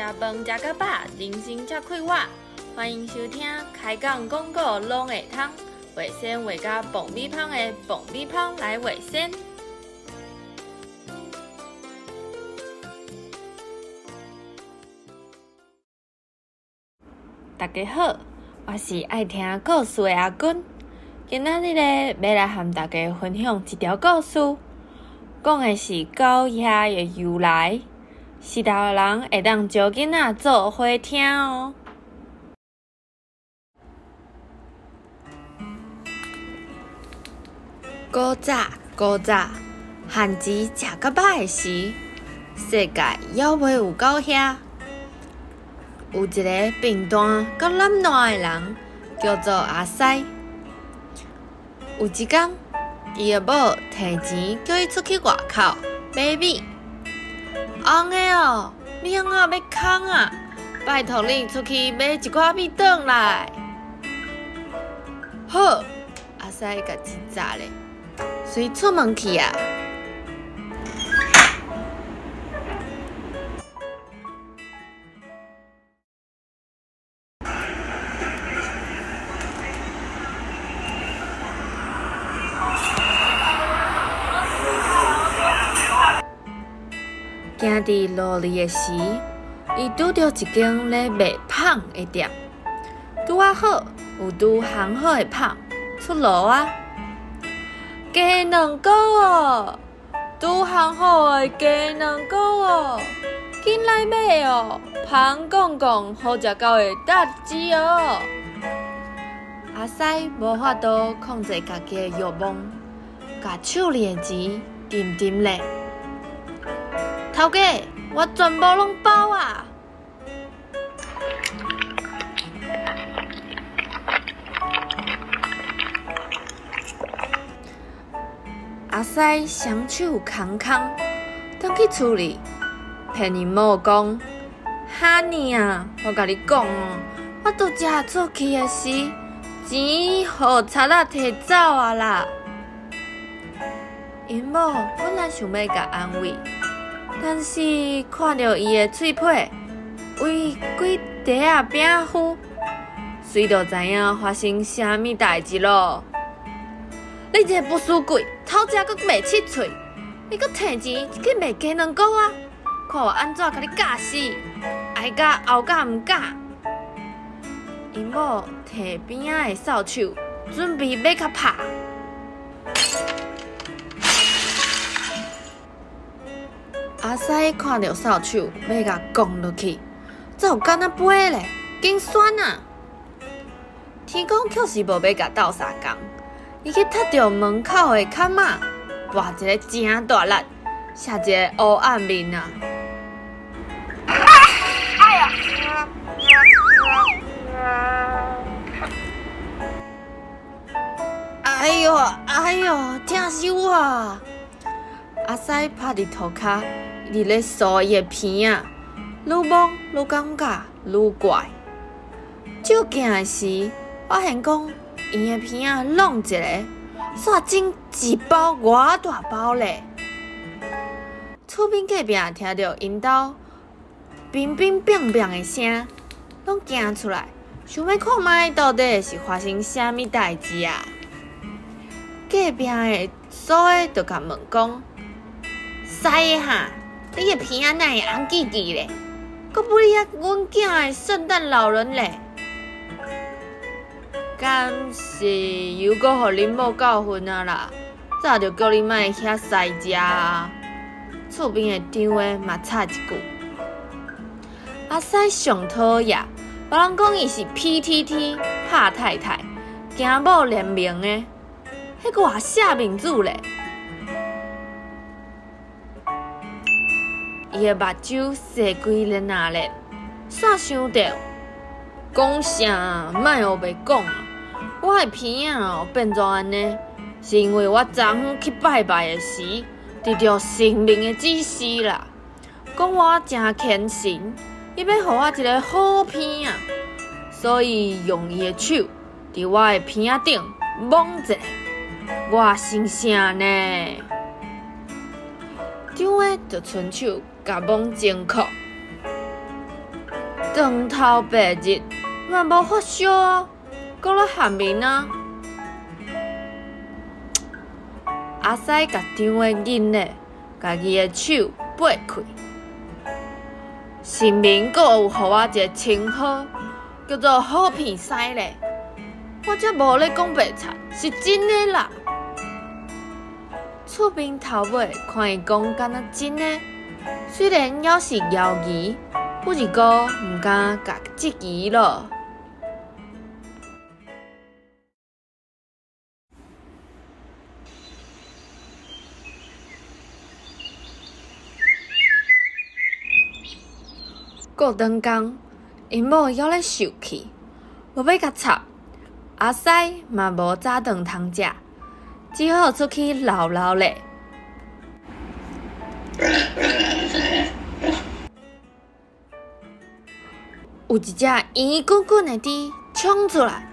食饭食到饱，人生才快活。欢迎收听开讲广告拢会通，卫生为甲爆米香的爆米香来卫生。大家好，我是爱听故事的阿君。今仔日要来和大家分享一条故事，讲的是狗鸭的由来。时代的人会当招囡仔做伙听哦。古早，汉子食到饱的时，世界还未有到遐。有一个贫惰佮懒惰的人，叫做阿西。有一天，伊的某摕钱叫伊出去外口买米。翁的哦，你怎啊要空啊？拜托你出去买一寡米转来。好，阿西甲钱砸咧，随出门去啊。行伫路里的时，伊拄着一间咧卖芳的店，拄啊好有拄烘好的芳出炉啊！加两个哦，拄烘好的加两个哦，紧来买哦！芳公公好食到会搭舌哦！阿西无法度控制家己的欲望，甲手里的钱沉咧。头家，我全部拢包啊！阿西双手空空，返去厝里，骗因某讲：哈尼啊，我甲你讲哦，我拄食出去的时，钱互贼仔摕走啊啦！因某本来想要甲安慰。但是看到伊的喙皮为规地仔饼糊，随就知影发生啥物代志咯。你这个不输鬼，偷食阁卖七喙，你阁摕钱去卖鸡卵糕啊？看我安怎甲你教死，爱甲后甲毋教。因某摕边仔的扫帚，准备要甲拍。阿西看到扫帚，要甲拱落去，怎有敢若飞咧？紧选啊！天公却是无要甲斗相共，伊去踢着门口的坎仔，拔一个真大力，写一个黑暗面啊！哎呦，疼死我！阿西趴伫涂骹。伫咧梳伊的鼻仔，愈摸愈感觉愈怪。照镜的时，发现讲伊的鼻仔弄一个，煞整一包偌大包咧。厝边隔壁听到因兜乒乒乒乒的声，拢惊出来，想要看卖到底是发生啥物代志啊？隔壁的嫂个就甲问讲：师哈？你的鼻仔哪会红记记咧？阁不哩阮囝的圣诞老人咧？敢是又阁互恁某教训啊啦？早就叫你莫遐西食啊！厝边的张的嘛插一句：阿西上讨厌，别人讲伊是 PTT 拍太太，惊某连名的，迄个还写名字咧。伊的目睭细规咧哪咧，煞想到讲啥莫学袂讲啊！我的鼻仔哦变作安尼，是因为我昨昏去拜拜的时，得到神明的指示啦，讲我真虔诚，伊要互我一个好鼻仔，所以用伊的手伫我的鼻仔顶摸一下，我心啥呢？张的就伸手甲摸前裤，长头白日嘛无发烧啊，搁咧寒面啊。阿西甲张的引咧，家己的手掰开。神明阁有互我一个称号，叫做好鼻屎咧。我则无咧讲白贼，是真的啦。厝边头尾看伊讲敢若真的，虽然也是犹豫，不过毋敢甲质疑咯。过顿工，因某还咧受气，无要甲插。阿西嘛无早顿通食，只好出去闹闹咧。有一只圆滚滚的猪冲出来，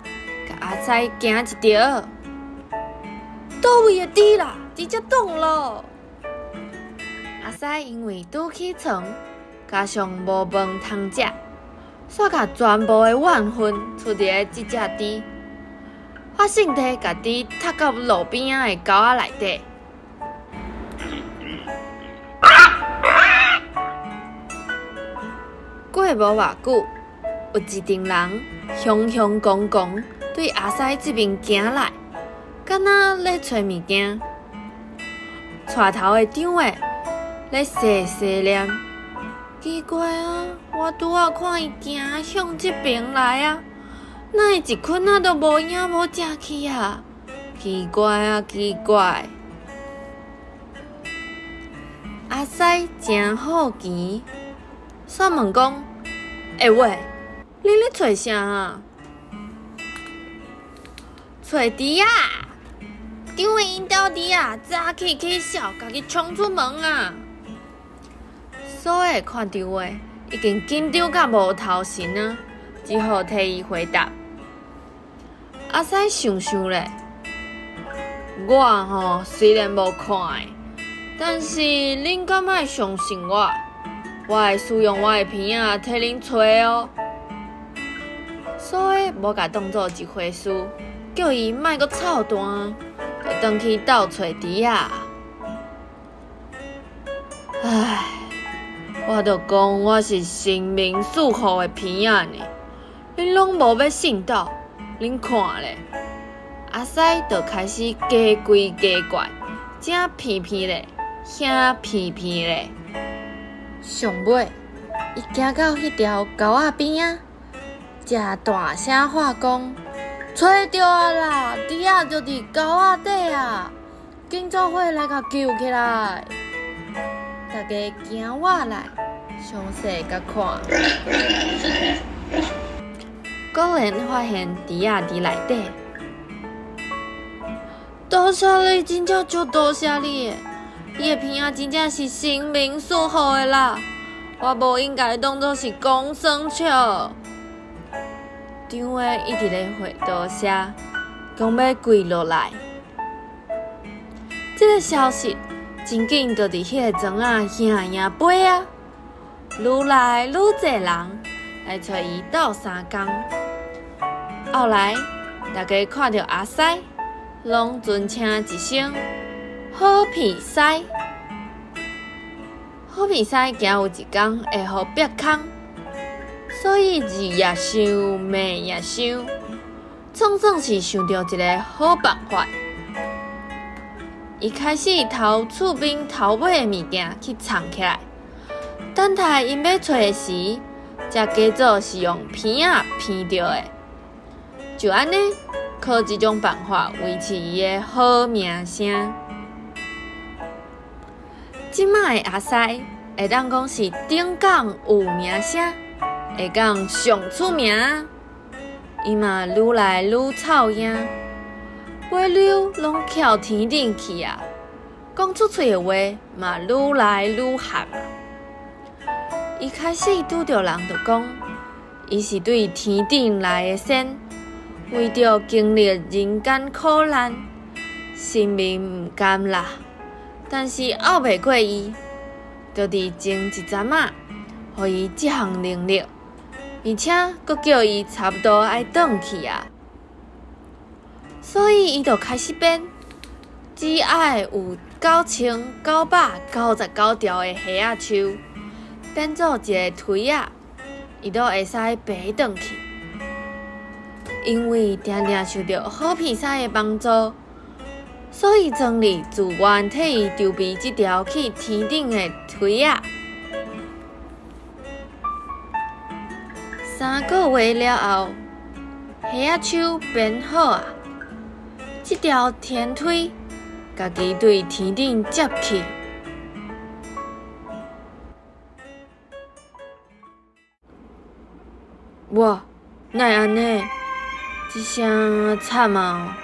甲阿西惊一跳。倒位的猪啦，直接动咯！阿西因为拄起床，加上无饭通食，煞甲全部的怨愤出伫咧即只猪。我性体甲猪踢到路边仔的沟仔内底。过无偌久，有一群人雄雄公公对阿西这边行来，敢若咧找物件。带头的张的咧细细念，奇怪啊！我拄仔看伊行向这边来啊，哪会一捆仔都无影无食去啊？奇怪啊，奇怪！阿西真好奇，煞问讲：“喂，你咧找啥啊？”找猪啊！张的因兜猪啊，早起起笑，家己冲出门啊！所有看到的已经紧张甲无头神啊，只好替伊回答。阿西想想咧，我虽然无看的，但是恁敢莫相信我？我会使用我的鼻仔替恁找哦。所以无甲当做一回事，叫伊莫阁操蛋，就转去斗找猪啊。唉。我著讲我是神明赐予的鼻仔呢，恁拢无要信道，恁看咧，阿西就开始假鬼假怪，正偏偏咧，遐偏偏咧。上尾，伊行到迄条沟仔边仔，才大声喊讲：“找着啊啦！猪仔就伫沟仔底啊！紧做伙来甲救起来！”大家行我来，详细甲看，果然发现猪仔伫内底。多谢你，真正足多谢你！伊的鼻仔真正是神明赐予的啦，我无应该当作是公生笑。张的一直咧回多谢，讲要跪落来。这个消息。真紧就伫迄个庄仔行飞啊，愈来愈侪人来找伊斗相共。后来大家看到阿西，拢尊称一声好鼻屎。好鼻屎行有一天会互别空，所以日也想，暝也想，总算是想到一个好办法。伊开始偷厝边头尾的物件去藏起来，等待因要找的时，才假做是用鼻仔鼻到的。就安尼，靠这种办法维持伊的好名声。即摆的阿西会当讲是顶港有名声，会讲上出名。伊嘛愈来愈臭样。尾溜拢翘天顶去啊！讲出嘴的话嘛愈来愈含。伊开始拄着人就讲，伊是对天顶来的仙，为着经历人间苦难，性命毋甘啦。但是拗袂过伊，就伫前一阵仔，互伊即项能力，而且阁叫伊差不多爱转去啊，所以伊就开始编，只爱有9999条的虾仔树，变做一个推仔，伊就会使爬转去。因为定定受到好鼻屎的帮助，所以庄里自愿替伊筹备这条去天顶的推仔。3个月了后，虾仔树编好啊，这条天梯，家己对天顶接去。哇，哪会安尼？这声惨啊！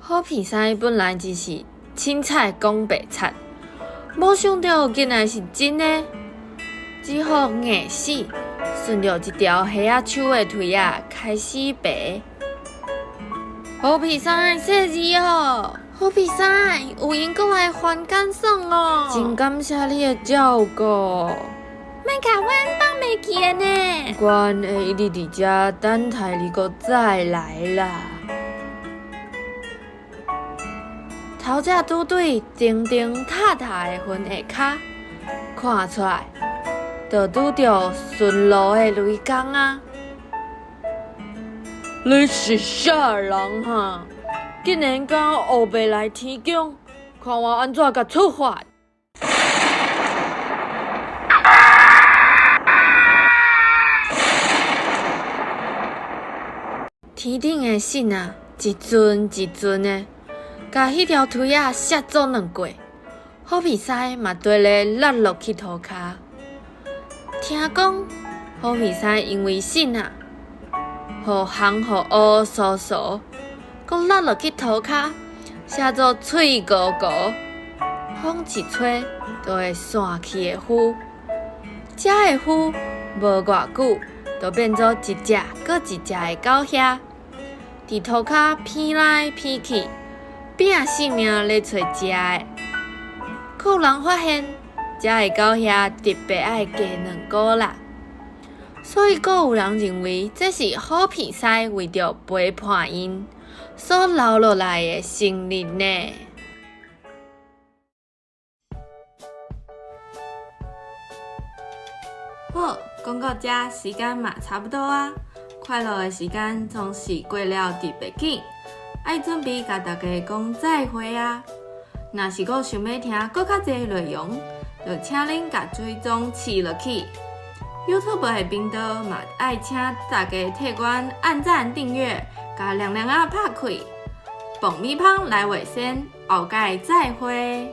好鼻屎本来就是凊彩讲白惨，无想到竟然是真的，只好硬死，顺着一条虾仔树的腿仔开始爬。好鼻屎谢字哦！好鼻屎，有闲过来还感送哦！真感谢你的照顾。莫甲阮放袂记的呢。阮会一直伫遮等待你搁再来啦。头只拄对钉钉踏踏的云下骹，看出来，就拄着顺路的雷公啊！你是啥人哈？竟然敢黑白来天宫，看我安怎甲处罚！天顶的信啊，一阵一阵的，甲迄条腿仔摔做两过，好鼻屎嘛对咧落落去涂骹。听讲，好鼻屎因为信啊，互红互乌酥酥，佮落落去涂骹，写做脆糊糊，风一吹就会散去的符。这个符无偌久，就变做一只搁一只的狗遐。伫涂骹偏来偏去，拼性命咧找食的，可有人发现，这个狗遐特别爱加2个啦，所以阁有人认为这是好鼻屎为着陪伴因所留落来的生日呢。好，讲到这，时间嘛差不多啊。快乐的时间总是过了特别紧，爱准备甲大家讲再会啊！若是阁想要听阁较侪内容，就请恁甲追踪试落去。YouTube 的频道嘛，爱请大家替阮按赞、订阅，甲亮亮啊拍开。爆米香来卫生，后届再会。